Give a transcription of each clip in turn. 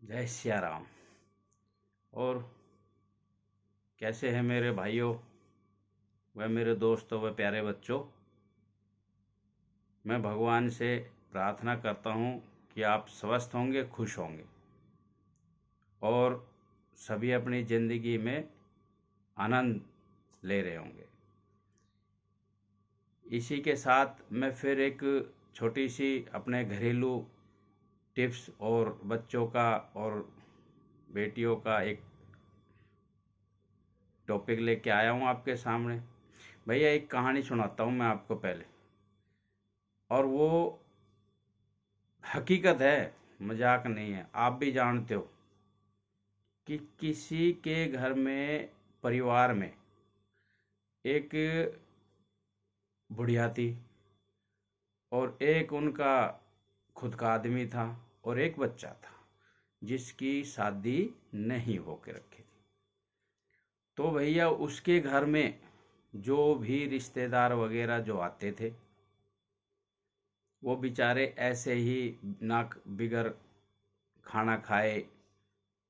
जय सिया राम। और कैसे हैं मेरे भाइयों, वह मेरे दोस्तों, वह प्यारे बच्चों। मैं भगवान से प्रार्थना करता हूँ कि आप स्वस्थ होंगे, खुश होंगे और सभी अपनी ज़िंदगी में आनंद ले रहे होंगे। इसी के साथ मैं फिर एक छोटी सी अपने घरेलू टिप्स और बच्चों का और बेटियों का एक टॉपिक लेके आया हूँ आपके सामने। भैया एक कहानी सुनाता हूँ मैं आपको पहले, और वो हकीकत है, मजाक नहीं है। आप भी जानते हो कि किसी के घर में, परिवार में एक बुढ़िया थी और एक उनका खुद का आदमी था और एक बच्चा था जिसकी शादी नहीं होके रखी थी। तो भैया उसके घर में जो भी रिश्तेदार वगैरह जो आते थे, वो बेचारे ऐसे ही नाक बिगर खाना खाए,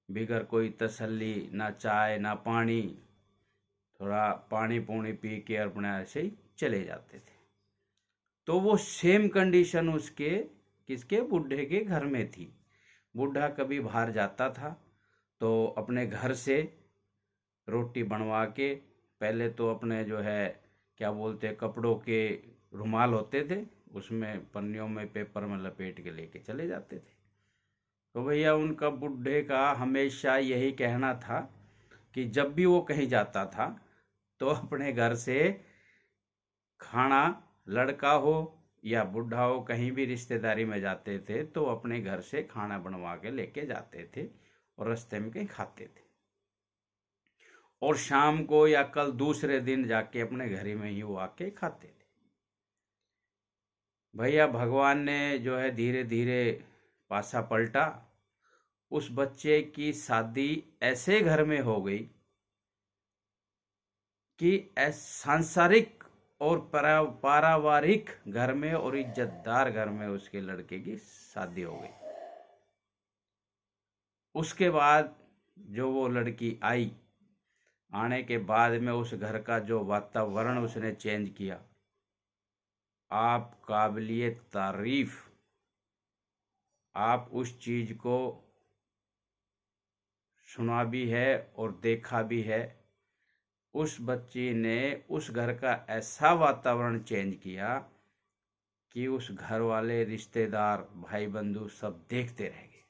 बिगर कोई तसल्ली, ना चाय ना पानी, थोड़ा पानी पूनी पी के अपने ऐसे ही चले जाते थे। तो वो सेम कंडीशन उसके किसके, बुढ़े के घर में थी। बुढ़ा कभी बाहर जाता था तो अपने घर से रोटी बनवा के, पहले तो अपने जो है क्या बोलते हैं, कपड़ों के रुमाल होते थे, उसमें पन्नियों में पेपर में लपेट के लेके चले जाते थे। तो भैया उनका बुढ़े का हमेशा यही कहना था कि जब भी वो कहीं जाता था तो अपने घर से खाना, लड़का हो या बुढ़ा हो, कहीं भी रिश्तेदारी में जाते थे तो अपने घर से खाना बनवा के लेके जाते थे और रास्ते में कहीं खाते थे, और शाम को या कल दूसरे दिन जाके अपने घर में ही वो आके खाते थे। भैया भगवान ने जो है धीरे धीरे पासा पलटा। उस बच्चे की शादी ऐसे घर में हो गई कि सांसारिक और पारिवारिक घर में और इज्जतदार घर में उसके लड़के की शादी हो गई। उसके बाद जो वो लड़की आई, आने के बाद में उस घर का जो वातावरण उसने चेंज किया, आप काबिलिए तारीफ। आप उस चीज को सुना भी है और देखा भी है। उस बच्ची ने उस घर का ऐसा वातावरण चेंज किया कि उस घर वाले, रिश्तेदार, भाई बंधु सब देखते रह गए।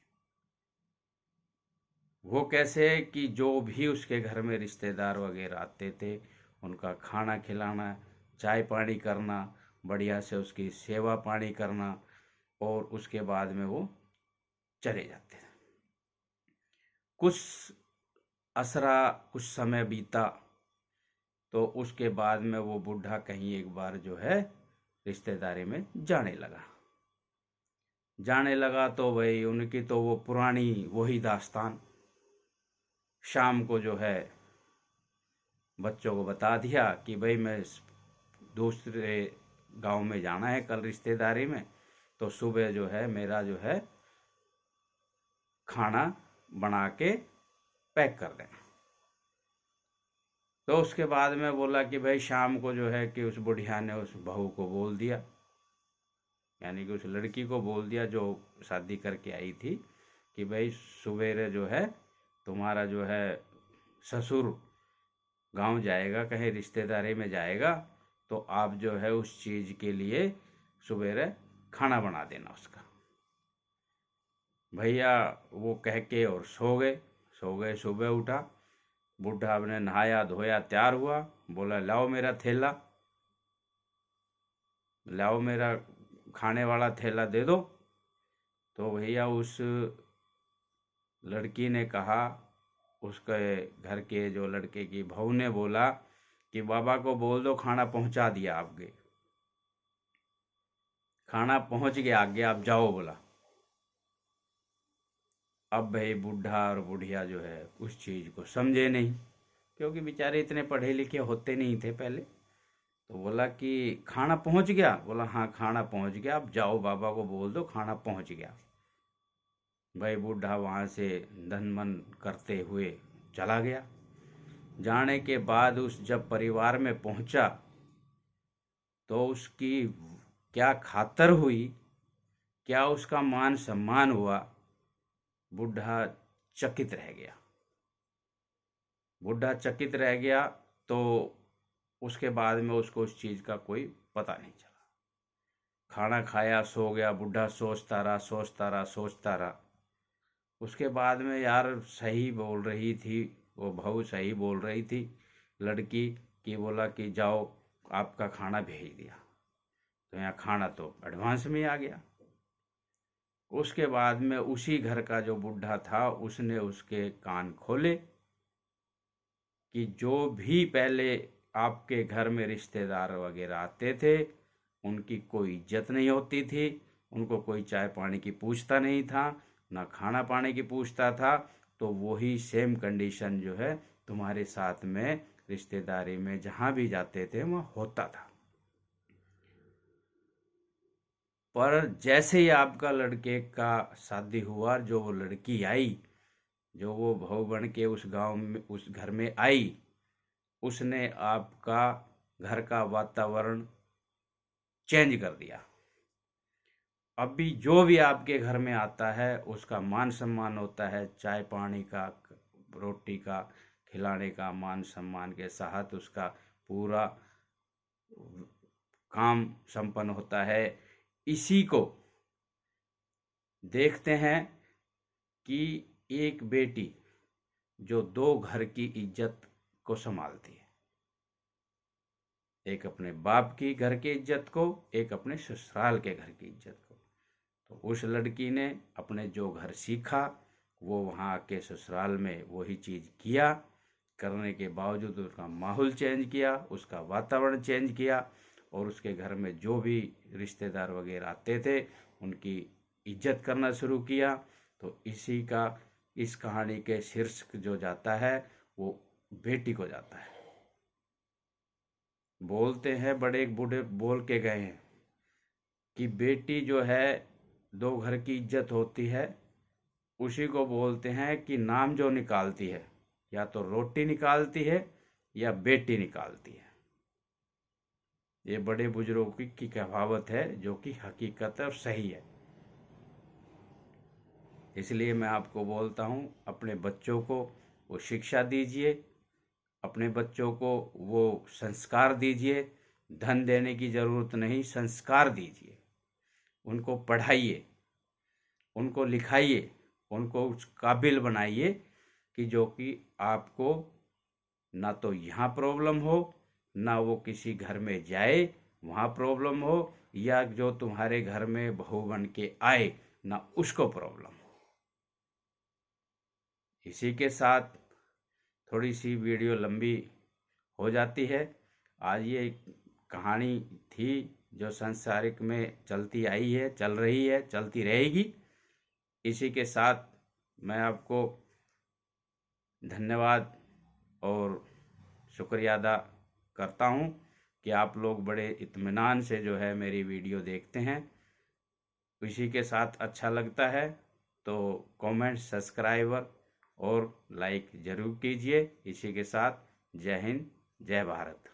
वो कैसे कि जो भी उसके घर में रिश्तेदार वगैरह आते थे उनका खाना खिलाना, चाय पानी करना, बढ़िया से उसकी सेवा पानी करना, और उसके बाद में वो चले जाते थे। कुछ असरा, कुछ समय बीता तो उसके बाद में वो बूढ़ा कहीं एक बार जो है रिश्तेदारी में जाने लगा तो भाई उनकी तो वो पुरानी वही दास्तान। शाम को जो है बच्चों को बता दिया कि भाई मैं दूसरे गांव में जाना है कल रिश्तेदारी में, तो सुबह जो है मेरा जो है खाना बना के पैक कर देना। तो उसके बाद में बोला कि भाई शाम को जो है कि उस बुढ़िया ने उस बहू को बोल दिया, यानी कि उस लड़की को बोल दिया जो शादी करके आई थी, कि भाई सवेरे जो है तुम्हारा जो है ससुर गांव जाएगा, कहीं रिश्तेदारी में जाएगा, तो आप जो है उस चीज़ के लिए सवेरे खाना बना देना उसका। भैया वो कह के और सो गए। सुबह उठा, बूढ़ा अपने नहाया धोया तैयार हुआ, बोला लाओ मेरा थैला, लाओ मेरा खाने वाला थैला दे दो। तो भैया उस लड़की ने कहा, उसके घर के जो लड़के की बहू ने बोला कि बाबा को बोल दो खाना पहुंचा दिया आपके, खाना पहुंच गया आगे, आप जाओ बोला। अब भाई बूढ़ा और बुढ़िया जो है उस चीज़ को समझे नहीं, क्योंकि बेचारे इतने पढ़े लिखे होते नहीं थे पहले। तो बोला कि खाना पहुंच गया, बोला हाँ खाना पहुंच गया, आप जाओ बाबा को बोल दो खाना पहुंच गया। भाई बूढ़ा वहाँ से धन मन करते हुए चला गया। जाने के बाद उस जब परिवार में पहुंचा तो उसकी क्या खातर हुई, क्या उसका मान सम्मान हुआ, बूढ़ा चकित रह गया। बूढ़ा चकित रह गया तो उसके बाद में उसको उस चीज़ का कोई पता नहीं चला। खाना खाया, सो गया। बूढ़ा सोचता रहा, सोचता रहा, सोचता रहा। उसके बाद में यार सही बोल रही थी वो बहू, सही बोल रही थी लड़की कि बोला कि जाओ आपका खाना भेज दिया। तो यहाँ खाना तो एडवांस में आ गया। उसके बाद में उसी घर का जो बूढ़ा था उसने उसके कान खोले कि जो भी पहले आपके घर में रिश्तेदार वगैरह आते थे उनकी कोई इज्जत नहीं होती थी, उनको कोई चाय पानी की पूछता नहीं था, ना खाना पानी की पूछता था। तो वही सेम कंडीशन जो है तुम्हारे साथ में रिश्तेदारी में जहाँ भी जाते थे वहाँ होता था। पर जैसे ही आपका लड़के का शादी हुआ, जो वो लड़की आई, जो वो बहू बन के उस गांव में उस घर में आई, उसने आपका घर का वातावरण चेंज कर दिया। अभी जो भी आपके घर में आता है उसका मान सम्मान होता है, चाय पानी का, रोटी का खिलाने का मान सम्मान के साथ उसका पूरा काम संपन्न होता है। इसी को देखते हैं कि एक बेटी जो दो घर की इज्जत को संभालती है, एक अपने बाप की घर की इज्जत को, एक अपने ससुराल के घर की इज्जत को। तो उस लड़की ने अपने जो घर सीखा वो वहाँ आके ससुराल में वही चीज़ किया। करने के बावजूद उसका माहौल चेंज किया, उसका वातावरण चेंज किया, और उसके घर में जो भी रिश्तेदार वगैरह आते थे उनकी इज्जत करना शुरू किया। तो इसी का इस कहानी के शीर्षक जो जाता है वो बेटी को जाता है। बोलते हैं, बड़े बूढ़े बोल के गए हैं कि बेटी जो है दो घर की इज्जत होती है। उसी को बोलते हैं कि नाम जो निकालती है, या तो रोटी निकालती है या बेटी निकालती है। ये बड़े बुजुर्गों की कहावत है जो कि हकीकत और सही है। इसलिए मैं आपको बोलता हूँ, अपने बच्चों को वो शिक्षा दीजिए, अपने बच्चों को वो संस्कार दीजिए। धन देने की ज़रूरत नहीं, संस्कार दीजिए। उनको पढ़ाइए, उनको लिखाइए, उनको उस काबिल बनाइए कि जो कि आपको ना तो यहाँ प्रॉब्लम हो, ना वो किसी घर में जाए वहाँ प्रॉब्लम हो, या जो तुम्हारे घर में बहू बन के आए ना उसको प्रॉब्लम हो। इसी के साथ थोड़ी सी वीडियो लंबी हो जाती है। आज ये कहानी थी जो सांसारिक में चलती आई है, चल रही है, चलती रहेगी। इसी के साथ मैं आपको धन्यवाद और शुक्रिया अदा करता हूँ कि आप लोग बड़े इत्मीनान से जो है मेरी वीडियो देखते हैं। इसी के साथ अच्छा लगता है तो कमेंट, सब्सक्राइबर और लाइक ज़रूर कीजिए। इसी के साथ जय हिंद, जय भारत।